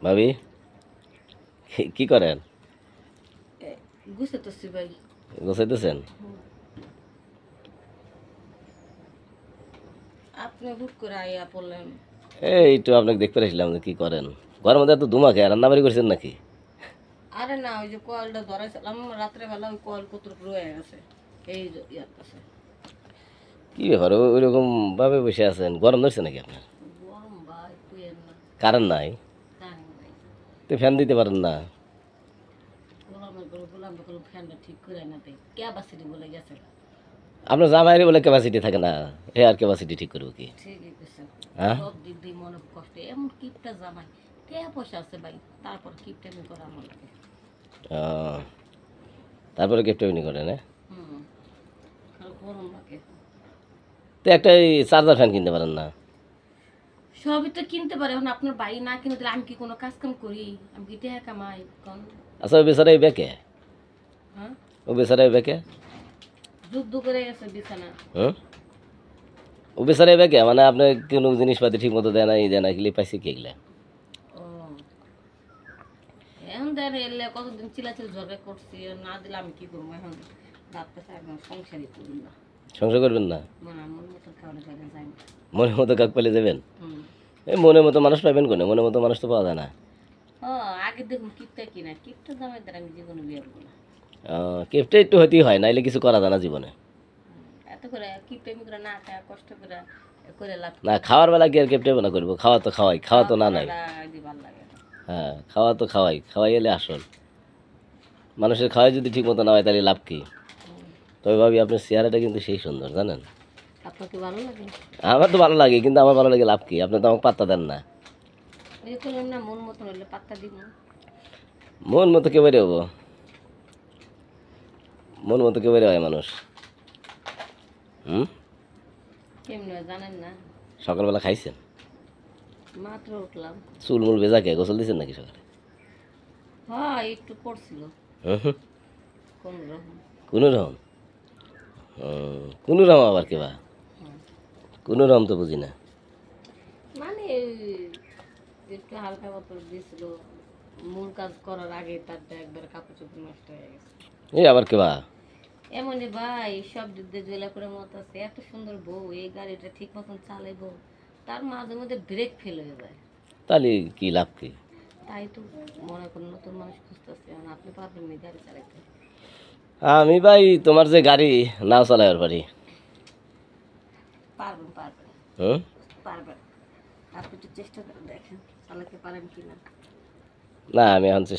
ভাবি কি করেন? গুছাইতেছি ভাই। গোছাইতেছেন? আপনি হুট করে আইয়া পড়লেন। এই তো আপনাকে দেখতে পাচ্ছিলাম যে কি করেন। ঘরের মধ্যে এত ধুমাকে রান্নাবাড়ি করছেন নাকি? আরে না, ওই যে কয়েলটা ধরাইছিলাম রাত্রে বেলা, ওই কয়েল কত রয়ে গেছে এই ইয়ার কাছে। কি ব্যাপার ওইরকম ভাবে বসে আছেন? গরম ধরছে নাকি আপনার? গরম ভাই, তুইয়ের না। কারেন্ট নাই? কারেন্ট নাই। তো ফ্যান দিতে পারেন না? গোলাম ফ্যানটা ঠিক করে না দেয়, ক্যাপাসিটি বলে গেছে। আপনার জামাইয়ের বলে ক্যাপাসিটি থাকে না, এ আর ক্যাপাসিটি ঠিক করবো কি? ঠিকই কইছে। হ্যাঁ, সব দিক দিয়ে মনে কষ্ট, এমন কিপটা জামাই। টাকা পয়সা আছে ভাই, তারপর কিপটামি করা আমার লাগে। আহ, তারপরে কেপটেমিনি করেন? হ্যাঁ, হুম, আর গরম লাগে। তো একটা চার্জার ফ্যান কিনতে পারেন না? সবই তো কিনতে পারে, এখন আপনার বাড়ি না কিনে দিলে আমি কি কোনো কাজ কাম করি? আমি কি টাকা কামাই কোন? আচ্ছা, ওই বেচারাই বেঁকে, হ্যাঁ, ও বেচারাই বেঁকে। যুদ্ধ করে গেছে বিছানা। হুম, ও বেচারাই বেঁকে মানে আপনার কোনো জিনিসপাতি ঠিক মতো দেয় না, এই দেয় না, এগুলি পাইছে কি এগুলা? ও, এখন দেন এলে কতদিন চিলাচিল ঝগড়া করছি, না দিলে আমি কি করবো এখন? ভাবতেছে একদম সংসারই করি না। সংসার করবেন না? মানে আমার মতো খাওয়ানো জায়গা যায় না। মনের মতো কাক পেলে যাবেন? হুম। এই মনের মতো মানুষ পাইবেন কোনে? মনের মতো মানুষ তো পাওয়া যায় না। ও, আগে দেখুন কিপটা কিনা, কিপটা জামাই দ্বারা আমি জীবনে বিয়ে করবো না। কেপটা একটু হতেই হয়, নাইলে কিছু করা যায় না জীবনে। এত করে কিপটা করে না খায় কষ্ট করে করে লাভ না, খাওয়ার বেলা কি আর কেপটে না করবো? খাওয়া তো খাওয়াই, খাওয়া তো না নাই। ভাল লাগে না। হ্যাঁ, খাওয়া তো খাওয়াই, খাওয়াই এলে আসল। মানুষের খাওয়াই যদি ঠিক মতো না হয় তাহলে লাভ কি? হুম। তবে ভাবি আপনার চেহারাটা কিন্তু সেই সুন্দর, জানেন? আপনার কি ভালো লাগে? আমার তো ভালো লাগে, কিন্তু আমার ভালো লাগে লাভ কি? আপনি তো আমাকে পাত্তা দেন না। ওই যে করলাম না, মন মতন হইলে পাত্তা দিব। মন মতো কে বেরে হবো? মন মতো কে বেরে হয় মানুষ? হুম, কেমনি হয় জানেন না? সকালবেলা খাইছেন? মাত্র উঠলাম। চুল মুল ভেজা কে গোসল দিয়েছেন নাকি সকালে? হ্যাঁ, একটু পড়ছিল হুম হুম, কোন রকম। কোনো রকম? কোনো রকম আবার কেবা? হুম। কোনো রকম তো বুঝি না। মানে একটু হালকা মতো দিয়েছিল, মূল কাজ করার আগে তারটা একবার কাপড় চোপড় নষ্ট হয়ে গেছে। এই আবার কেবা? এমনি ভাই, সব দিক দিয়ে জেলা করে মতো আছে, এত সুন্দর বউ, এই গাড়িটা ঠিক মতন চালাইবো, তার মাঝে মধ্যে ব্রেক ফেল হয়ে যায়। তাহলে কি লাভ কি? তাই তো মনে করেন নতুন মানুষ খুঁজতেছে, এখন আপনি পারবেন না গাড়ি চালাইতে? আমি ভাই তোমার যে গাড়ি নাও চালাইবার পারি। পারবেন পারবেন হুম, পারবেন। আপনি একটু চেষ্টা করে দেখেন চালাতে পারেন কিনা। না আমি এখন চেষ্টা